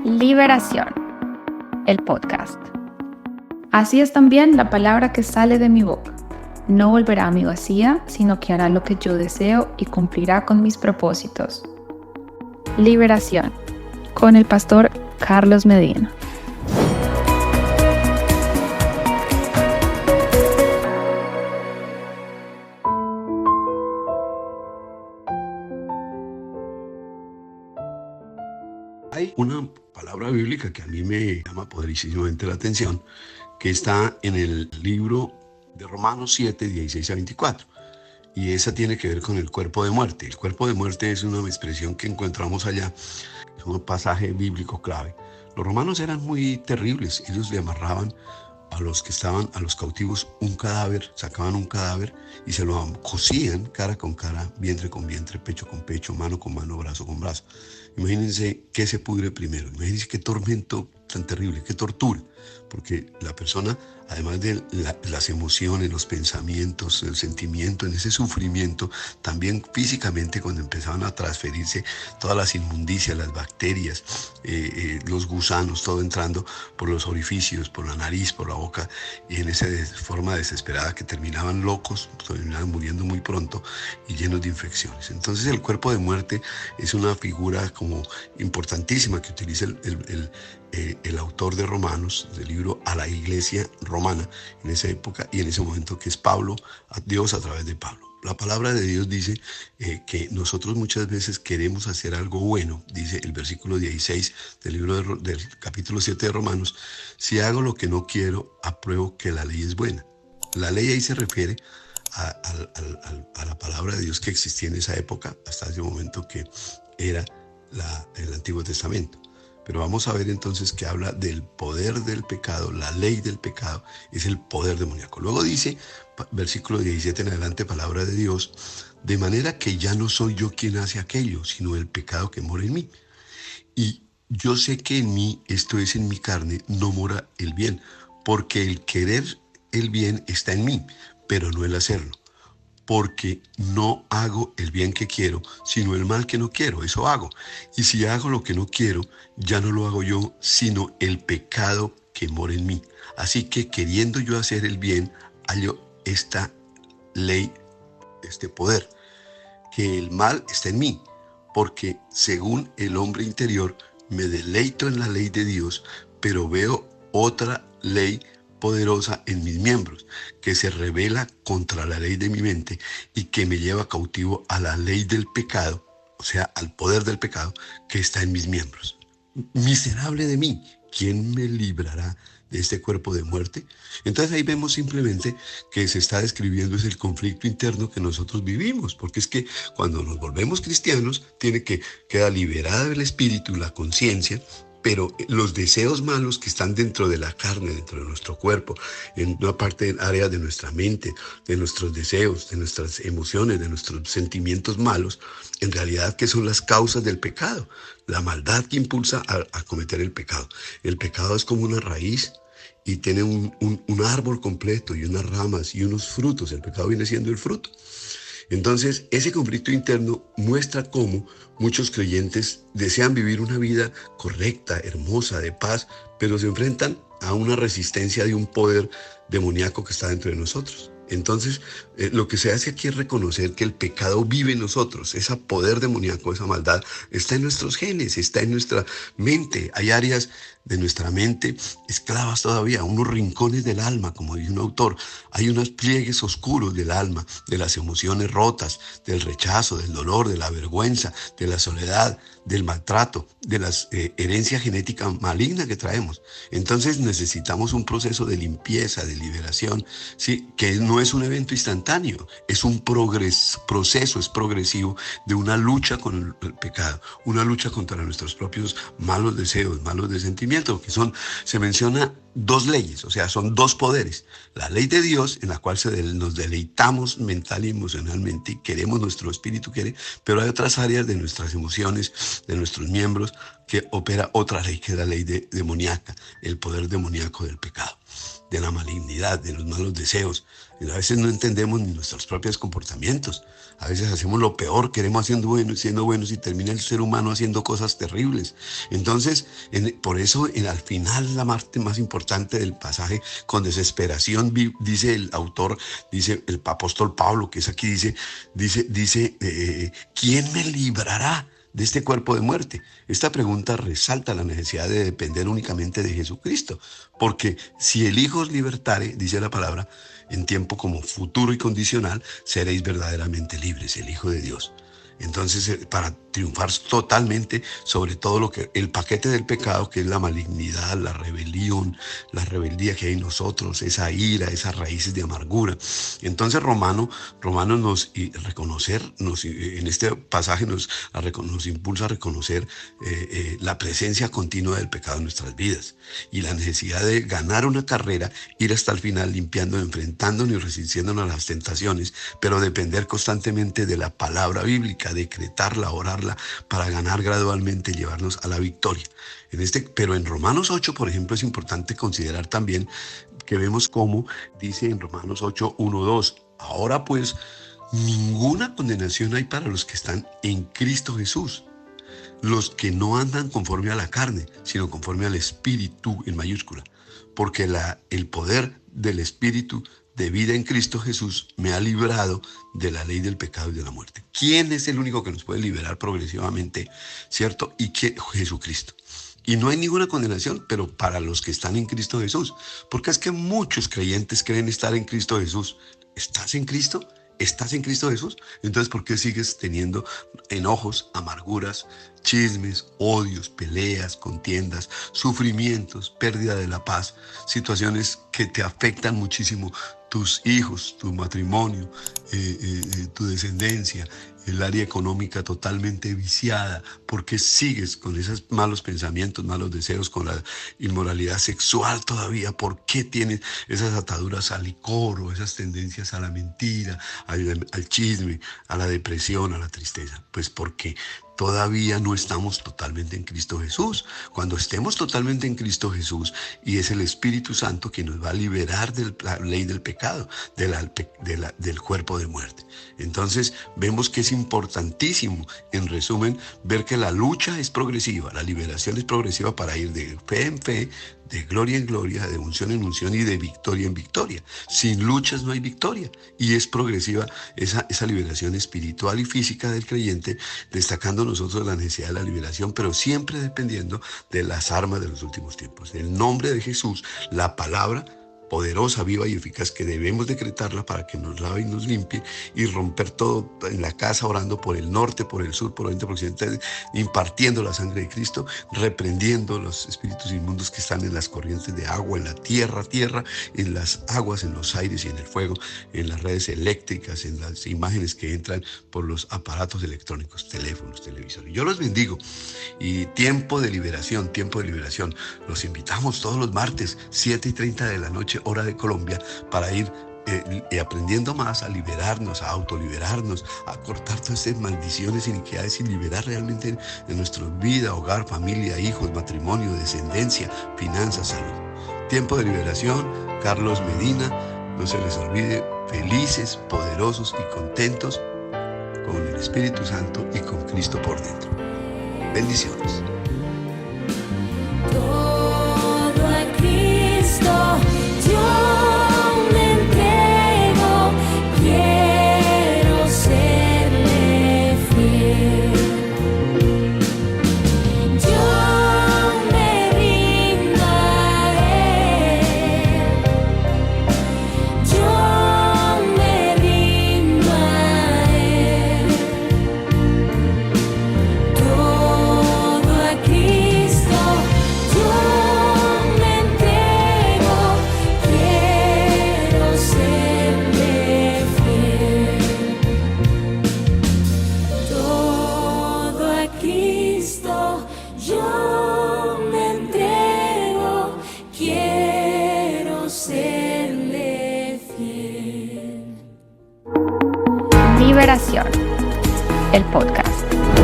Liberación, el podcast. Así es también la palabra que sale de mi boca. No volverá a mí vacía, sino que hará lo que yo deseo y cumplirá con mis propósitos. Liberación, con el pastor Carlos Medina. Hay una palabra bíblica que a mí me llama poderosísimamente la atención, que está en el libro de Romanos 7, 16 a 24. Y esa tiene que ver con el cuerpo de muerte. El cuerpo de muerte es una expresión que encontramos allá, es un pasaje bíblico clave. Los romanos eran muy terribles. Ellos le amarraban a los que estaban, a los cautivos, un cadáver, sacaban un cadáver y se lo cosían cara con cara, vientre con vientre, pecho con pecho, mano con mano, brazo con brazo. Imagínense qué se pudre primero, imagínense qué tormento tan terrible, qué tortura, porque la persona, además de las emociones, los pensamientos, el sentimiento, en ese sufrimiento, también físicamente cuando empezaban a transferirse todas las inmundicias, las bacterias, los gusanos, todo entrando por los orificios, por la nariz, por la boca, y en esa forma desesperada que terminaban locos, terminaban muriendo muy pronto y llenos de infecciones. Entonces el cuerpo de muerte es una figura como importantísima que utiliza el autor de Romanos, del libro a la iglesia romana en esa época y en ese momento, que es Pablo, a Dios a través de Pablo. La palabra de Dios dice que nosotros muchas veces queremos hacer algo bueno, dice el versículo 16 del libro del capítulo 7 de Romanos: si hago lo que no quiero, apruebo que la ley es buena. La ley ahí se refiere a la palabra de Dios que existía en esa época, hasta ese momento, que era el Antiguo Testamento. Pero vamos a ver entonces que habla del poder del pecado, la ley del pecado es el poder demoníaco. Luego dice, versículo 17 en adelante, palabra de Dios: de manera que ya no soy yo quien hace aquello, sino el pecado que mora en mí. Y yo sé que en mí, esto es en mi carne, no mora el bien, porque el querer el bien está en mí, pero no el hacerlo. Porque no hago el bien que quiero, sino el mal que no quiero, eso hago. Y si hago lo que no quiero, ya no lo hago yo, sino el pecado que mora en mí. Así que, queriendo yo hacer el bien, hallo esta ley, este poder, que el mal está en mí, porque según el hombre interior me deleito en la ley de Dios, pero veo otra ley poderosa en mis miembros, que se rebela contra la ley de mi mente y que me lleva cautivo a la ley del pecado, o sea, al poder del pecado que está en mis miembros. Miserable de mí, ¿quién me librará de este cuerpo de muerte? Entonces ahí vemos simplemente que se está describiendo es el conflicto interno que nosotros vivimos, porque es que cuando nos volvemos cristianos queda liberada del espíritu, la conciencia, pero los deseos malos que están dentro de la carne, dentro de nuestro cuerpo, en una parte del área de nuestra mente, de nuestros deseos, de nuestras emociones, de nuestros sentimientos malos, en realidad que son las causas del pecado, la maldad que impulsa a cometer el pecado. El pecado es como una raíz y tiene un árbol completo y unas ramas y unos frutos. El pecado viene siendo el fruto. Entonces, ese conflicto interno muestra cómo muchos creyentes desean vivir una vida correcta, hermosa, de paz, pero se enfrentan a una resistencia de un poder demoníaco que está dentro de nosotros. Entonces, lo que se hace aquí es reconocer que el pecado vive en nosotros. Ese poder demoníaco, esa maldad, está en nuestros genes, está en nuestra mente. Hay áreas de nuestra mente esclavas todavía, unos rincones del alma, como dice un autor. Hay unos pliegues oscuros del alma, de las emociones rotas, del rechazo, del dolor, de la vergüenza, de la soledad, del maltrato, de la herencia genética maligna que traemos. Entonces necesitamos un proceso de limpieza, de liberación, ¿sí? Que no es un evento instantáneo, es un proceso, es progresivo, de una lucha con el pecado, una lucha contra nuestros propios malos deseos, malos sentimientos, que se menciona dos leyes, o sea, son dos poderes. La ley de Dios, en la cual nos deleitamos mental y emocionalmente y queremos, nuestro espíritu quiere, pero hay otras áreas de nuestras emociones, de nuestros miembros, que opera otra ley, que es la ley demoníaca, el poder demoníaco del pecado. de la malignidad, de los malos deseos. Y a veces no entendemos ni nuestros propios comportamientos. A veces hacemos lo peor, queremos siendo buenos y termina el ser humano haciendo cosas terribles. Entonces, por eso al final la parte más importante del pasaje, con desesperación, dice el autor, dice el apóstol Pablo, que es aquí, dice, ¿quién me librará de este cuerpo de muerte? Esta pregunta resalta la necesidad de depender únicamente de Jesucristo, porque si el Hijo os libertare, dice la palabra, en tiempo como futuro y condicional, seréis verdaderamente libres, el Hijo de Dios. Entonces, para triunfar totalmente sobre todo lo que el paquete del pecado, que es la malignidad, la rebelión, la rebeldía que hay en nosotros, esa ira, esas raíces de amargura. Entonces Romanos en este pasaje nos impulsa a reconocer la presencia continua del pecado en nuestras vidas y la necesidad de ganar una carrera, ir hasta el final limpiando, enfrentándonos y resistiéndonos a las tentaciones, pero depender constantemente de la palabra bíblica, decretarla, orarla, para ganar gradualmente y llevarnos a la victoria. Pero en Romanos 8, por ejemplo, es importante considerar también que vemos cómo dice en Romanos 8, 1, 2, ahora pues ninguna condenación hay para los que están en Cristo Jesús, los que no andan conforme a la carne, sino conforme al Espíritu en mayúscula, porque el poder del Espíritu de vida en Cristo Jesús me ha librado de la ley del pecado y de la muerte. ¿Quién es el único que nos puede liberar progresivamente? ¿Cierto? Jesucristo. Y no hay ninguna condenación, pero para los que están en Cristo Jesús. Porque es que muchos creyentes creen estar en Cristo Jesús. ¿Estás en Cristo? ¿Estás en Cristo Jesús? Entonces, ¿por qué sigues teniendo enojos, amarguras, chismes, odios, peleas, contiendas, sufrimientos, pérdida de la paz, situaciones que te afectan muchísimo tus hijos, tu matrimonio, tu descendencia, el área económica totalmente viciada? ¿Por qué sigues con esos malos pensamientos, malos deseos, con la inmoralidad sexual todavía? ¿Por qué tienes esas ataduras al licor o esas tendencias a la mentira, al chisme, a la depresión, a la tristeza? Pues porque todavía no estamos totalmente en Cristo Jesús. Cuando estemos totalmente en Cristo Jesús, y es el Espíritu Santo que nos va a liberar de la ley del pecado, del cuerpo de muerte. Entonces vemos que es importantísimo, en resumen, ver que la lucha es progresiva, la liberación es progresiva para ir de fe en fe, de gloria en gloria, de unción en unción y de victoria en victoria. Sin luchas no hay victoria, y es progresiva esa liberación espiritual y física del creyente, destacando nosotros la necesidad de la liberación, pero siempre dependiendo de las armas de los últimos tiempos. El nombre de Jesús, la palabra poderosa, viva y eficaz, que debemos decretarla para que nos lave y nos limpie, y romper todo en la casa, orando por el norte, por el sur, por el oriente, por el occidente, impartiendo la sangre de Cristo, reprendiendo los espíritus inmundos que están en las corrientes de agua, en la tierra, en las aguas, en los aires y en el fuego, en las redes eléctricas, en las imágenes que entran por los aparatos electrónicos, teléfonos, televisores. Yo los bendigo, y tiempo de liberación. Los invitamos todos los martes, 7:30 de la noche, hora de Colombia, para ir aprendiendo más a liberarnos, a autoliberarnos, a cortar todas estas maldiciones, iniquidades, y liberar realmente de nuestra vida, hogar, familia, hijos, matrimonio, descendencia, finanzas, salud. Tiempo de liberación. Carlos Medina. No se les olvide, felices, poderosos y contentos con el Espíritu Santo y con Cristo por dentro. Bendiciones. Todo a Cristo yo me entrego, quiero serle fiel. Yo me rindo a Él, yo me rindo a Él. Todo a Cristo yo me entrego, quiero serle fiel. Todo a Cristo yo me entrego, quiero serle fiel. Liberación, el podcast.